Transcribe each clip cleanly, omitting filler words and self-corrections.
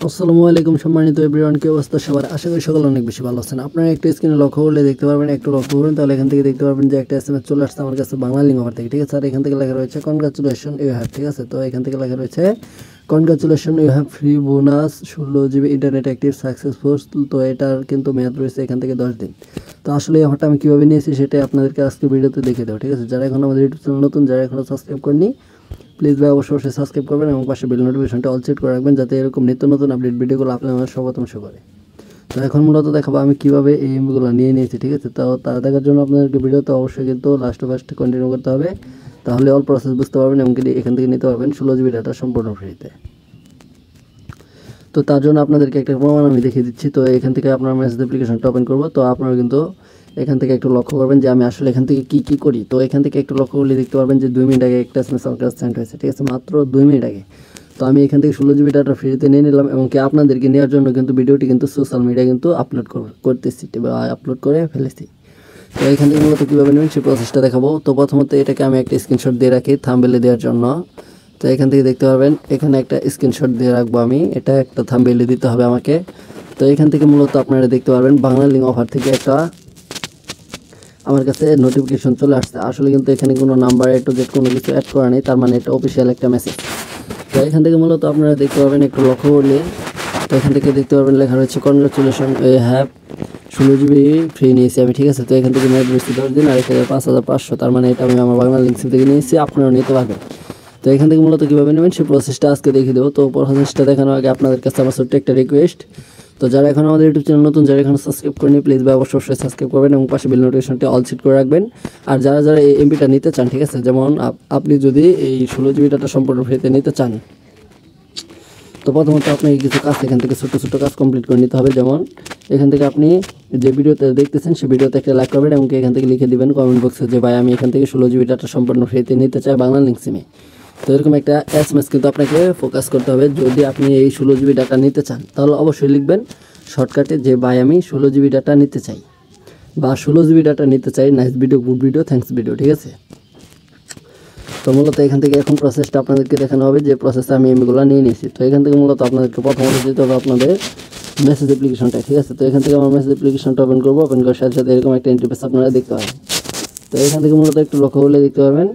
আসসালামু আলাইকুম সম্মানিত এভরিওয়ান, কি অবস্থা সবার? আশা করি সকলে অনেক বেশি ভালো আছেন। আপনারা একটা স্ক্রিনে লক্ষ্য করলে দেখতে পারবেন, একটু লক্ষ্য করুন তাহলে এখান থেকে দেখতে পারবেন যে একটা এসএমএস চলে আসছে আমার কাছে বাংলা লিঙ্ক অফার থেকে, ঠিক আছে। আর এখান থেকে লেখা রয়েছে কনগ্রাচুলেশন ইউ হ্যাভ, ঠিক আছে। তো এখান থেকে লেখা রয়েছে congratulation you have free bonus 16 GB internet active successful. তো এটার কিন্তু মেয়াদ রয়েছে এখান থেকে 10 দিন। তো আসলে এই অফারটা আমি কীভাবে নিয়েছি সেটাই আপনাদেরকে আজকে ভিডিওতে দেখে দেবো, ঠিক আছে। যারা এখন আমাদের ইউটিউব চ্যানেল নতুন, যারা এখনও সাবস্ক্রাইব করেনি, প্লিজ ভাই অবশ্যই সাবস্ক্রাইব করবেন এবং পাশে বেল নোটিফিকেশনটা অল সেট করে রাখবেন যাতে এরকম নিত্য নতুন আপডেট ভিডিওগুলো আপনার সর্বপ্রথম শো করে। তো এখন মূলত দেখাবো আমি কীভাবে এই এমবিগুলো নিয়ে নিয়েছি, ঠিক আছে। তো তা দেখার জন্য আপনাদেরকে ভিডিওতে অবশ্যই কিন্তু লাস্ট কন্টিনিউ করতে হবে, তাহলে অল প্রসেস বুঝতে পারবেন এবং এখান থেকে নিতে পারবেন 16 GB ডাটা সম্পূর্ণ ফ্রিতে। তো তার জন্য আপনাদেরকে একটা প্রমাণ আমি দেখিয়ে দিচ্ছি। তো এখান থেকে আপনার মেসেজ অ্যাপ্লিকেশনটা ওপেন করবো। তো আপনারা কিন্তু এখান থেকে একটু লক্ষ্য করবেন যে আমি আসলে এখান থেকে কী করি। তো এখান থেকে একটু লক্ষ্য করলে দেখতে পারবেন যে 2 মিনিট আগে একটা এসএমএস আমার কাছে সেন্ড হয়েছে, ঠিক আছে, মাত্র 2 মিনিট আগে। তো আমি এখান থেকে 16 GB ডাটা ফ্রিতে নিয়ে নিলাম এবং আপনাদেরকে নেওয়ার জন্য কিন্তু ভিডিওটি কিন্তু সোশ্যাল মিডিয়া কিন্তু আপলোড করতেছি বা আপলোড করে ফেলেছি। তো এখান থেকে মূলত কীভাবে নেবেন সেই প্রসেসটা দেখাবো। তো প্রথমত এটাকে আমি একটা স্ক্রিনশট দিয়ে রাখি থাম্বনেলে দেওয়ার জন্য। তো এখান থেকে দেখতে পারবেন এখানে একটা স্ক্রিনশট দিয়ে রাখবো আমি, এটা একটা থাম্বনেলে দিতে হবে আমাকে। তো এখান থেকে মূলত আপনারা দেখতে পারবেন বাংলা লিঙ্ক অফার থেকে একটা আমার কাছে নোটিফিকেশন চলে আসছে। আসলে কিন্তু এখানে কোনো নাম্বার একটু জেড কোনো কিছু অ্যাড করা নেই, তার মানে এটা অফিসিয়াল একটা মেসেজ। তো এখান থেকে মূলত আপনারা দেখতে পারবেন একটু লক্ষ্য করলে, তো এখান থেকে দেখতে পারবেন লেখা রয়েছে congratulation you have 16 GB free নিয়েছি আমি, ঠিক আছে। তো এখান থেকে মেয়াদ রয়েছে 10 দিন আর এখানে 5500, তার মানে এটা আমি আমার বাংলা লিঙ্ক থেকে নিয়েছি, আপনারাও নিতে পারবেন। তো এখান থেকে মূলত কীভাবে নেবেন সেই প্রসেসটা আজকে দেখিয়ে দেবো। তো প্রসেসটা দেখানোর আগে আপনাদের কাছে আমার ছোট্ট একটা রিকোয়েস্ট, তো যারা এখন আমাদের ইউটিউব চ্যানেল নতুন, যারা এখন সাবস্ক্রাইব করেনি, প্লিজ ভাই অবশ্যই সাবস্ক্রাইব করবেন এবং পাশে বেল নোটিফিকেশনটি অল সেট করে রাখবেন। আর যারা এই এমবিটা নিতে চান, ঠিক আছে, যেমন আপনি যদি এই 16 GB ডাটা সম্পূর্ণ ফ্রিতে নিতে চান, তো প্রথমত আপনাকে কিছু কাজ এখান থেকে ছোটো ছোটো কাজ কমপ্লিট করে নিতে হবে। যেমন এখান থেকে আপনি যে ভিডিওতে দেখতেছেন সেই ভিডিওতে একটা লাইক করবেন এবং এখান থেকে লিখে দিবেন কমেন্ট বক্সে যে ভাই আমি এখান থেকে 16 GB ডাটা সম্পূর্ণ ফ্রিতে নিতে চাই বাংলা লিঙ্ক সিমে। তো এরকম একটা এসএমএস কিন্তু আপনাকে ফোকাস করতে হবে। যদি আপনি এই 16 GB ডাটা নিতে চান তাহলে অবশ্যই লিখবেন শর্টকাটে যে ভাই আমি 16 GB ডাটা নিতে চাই বা 16 GB ডাটা নিতে চাই, nice video, good video, thanks video, ঠিক আছে। তো মূলত এখান থেকে এখন প্রসেসটা আপনাদেরকে দেখানো হবে যে প্রসেসটা আমি এমবিগুলো নিয়ে নিয়েছি। তো এখান থেকে মূলত আপনাদেরকে প্রথমত দিতে হবে আপনাদের মেসেজ অ্যাপ্লিকেশনটা, ঠিক আছে। তো এখান থেকে আমার মেসেজ অ্যাপ্লিকেশনটা ওপেন করবো, ওপেন করার সাথে সাথে এরকম একটা ইন্টারফেস আপনারা দেখতে পাবেন। তো এখান থেকে মূলত একটু লক্ষ্য করলে দেখতে পারবেন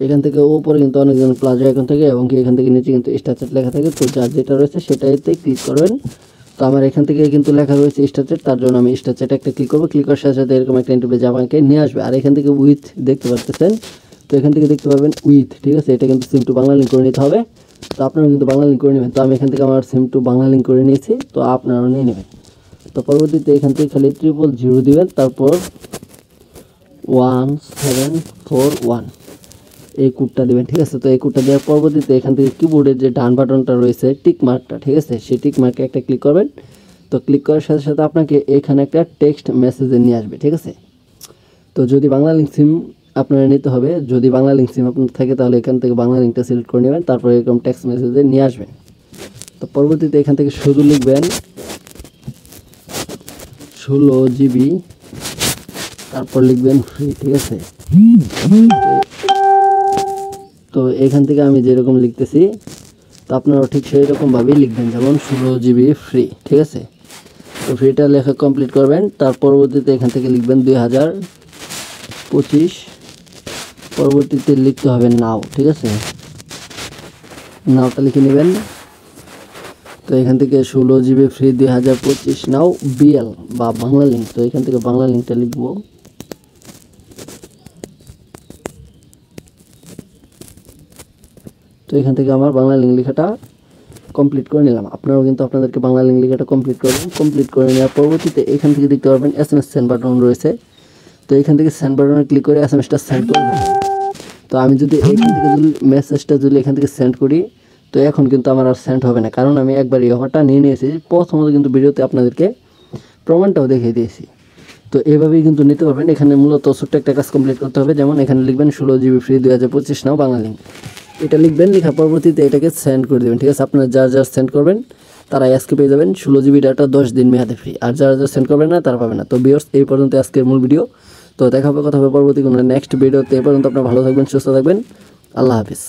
এখান থেকে উপরে কিন্তু অনেকজন প্লাজা এখন থেকে এবং এখান থেকে নিচে কিন্তু স্ট্যাচার লেখা থাকে। তো যার যেটা রয়েছে সেটাইতে ক্লিক করবেন। তো আমার এখান থেকে কিন্তু লেখা রয়েছে স্ট্যাচার, তার জন্য আমি স্ট্যাচারটা একটা ক্লিক করবো। ক্লিক করার সাথে সাথে এরকম একটা ইন্টারফেস আমাকে নিয়ে আসবে। আর এখান থেকে উইথ দেখতে পাচ্ছেন, তো এখান থেকে দেখতে পাবেন উইথ, ঠিক আছে। এটা কিন্তু সিম টু বাংলা লিঙ্ক করে নিতে হবে। তো আপনারা কিন্তু বাংলা লিঙ্ক করে নেবেন। তো আমি এখান থেকে আমার সিম টু বাংলা লিঙ্ক করে নিয়েছি, তো আপনারাও নিয়ে নেবেন। তো পরবর্তীতে এখান থেকে খালি 000 দিবেন, তারপর 1741 এই কোডটা দেবেন, ঠিক আছে। তো এই কোডটা দেওয়ার পরবর্তীতে এখান থেকে কিবোর্ডের যে ডান বাটনটা রয়েছে টিক মার্কটা, ঠিক আছে, সেই টিক মার্কে একটা ক্লিক করবেন। তো ক্লিক করার সাথে সাথে আপনাকে এখানে একটা টেক্সট মেসেজে নিয়ে আসবে, ঠিক আছে। তো যদি বাংলা লিঙ্ক সিম আপনারা নিতে হবে, যদি বাংলা লিঙ্ক সিম আপনার থাকে তাহলে এখান থেকে বাংলা লিঙ্কটা সিলেক্ট করে নেবেন, তারপর এরকম টেক্সট মেসেজে নিয়ে আসবেন। তো পরবর্তীতে এখান থেকে শুধু লিখবেন 16 GB, তারপর লিখবেন ফ্রি, ঠিক আছে। তো এখান থেকে আমি যেরকম লিখতেছি তো আপনারাও ঠিক সেই রকমভাবেই লিখবেন, যেমন 16 GB ফ্রি, ঠিক আছে। তো ফ্রিটা লেখা কমপ্লিট করবেন। তার পরবর্তীতে এখান থেকে লিখবেন 2025, পরবর্তীতে লিখতে হবে নাও, ঠিক আছে, নাওটা লিখে নেবেন। তো এখান থেকে 16 GB ফ্রি 2025 নাও বিএল বা বাংলা লিঙ্ক। তো এখান থেকে বাংলা লিঙ্কটা লিখবো। তো এখান থেকে আমার বাংলা লিঙ্ক লেখাটা কমপ্লিট করে নিলাম। আপনারাও কিন্তু আপনাদেরকে বাংলা লিঙ্ক লেখাটা কমপ্লিট করবেন। কমপ্লিট করে নেওয়ার পরবর্তীতে এখান থেকে দেখতে পারবেন এসএমএস সেন্ড বাটন রয়েছে। তো এখান থেকে সেন্ড বাটনে ক্লিক করে এসএমএসটা সেন্ড করবেন। তো আমি যদি এখান থেকে মেসেজটা যদি এখান থেকে সেন্ড করি তো এখন কিন্তু আমার আর সেন্ড হবে না, কারণ আমি একবার এই অফারটা নিয়ে নিয়েছি। প্রথমত কিন্তু ভিডিওতে আপনাদেরকে প্রমাণটাও দেখিয়ে দিয়েছি। তো এইভাবেই কিন্তু নিতে পারবেন। এখানে মূলত ছোট্ট একটা কাজ কমপ্লিট করতে হবে, যেমন এখানে লিখবেন 16 GB ফ্রি 2025 নাও বাংলা লিঙ্ক, এটা লিখবেন। লেখার পরবর্তীতে এটাকে সেন্ড করে দেবেন, ঠিক আছে। আপনারা যারা সেন্ড করবেন তারা আজকে পেয়ে যাবেন 16 GB ডাটা 10 দিন মেয়াদে ফ্রি, আর যারা সেন্ড করবেন না তারা পাবেন না। তো ভিউয়ার্স, এই পর্যন্ত আজকের মূল ভিডিও। তো দেখা হবে কথা হবে পরবর্তী কোনো নেক্সট ভিডিওতে। এই পর্যন্ত আপনারা ভালো থাকবেন, সুস্থ থাকবেন, আল্লাহ হাফিজ।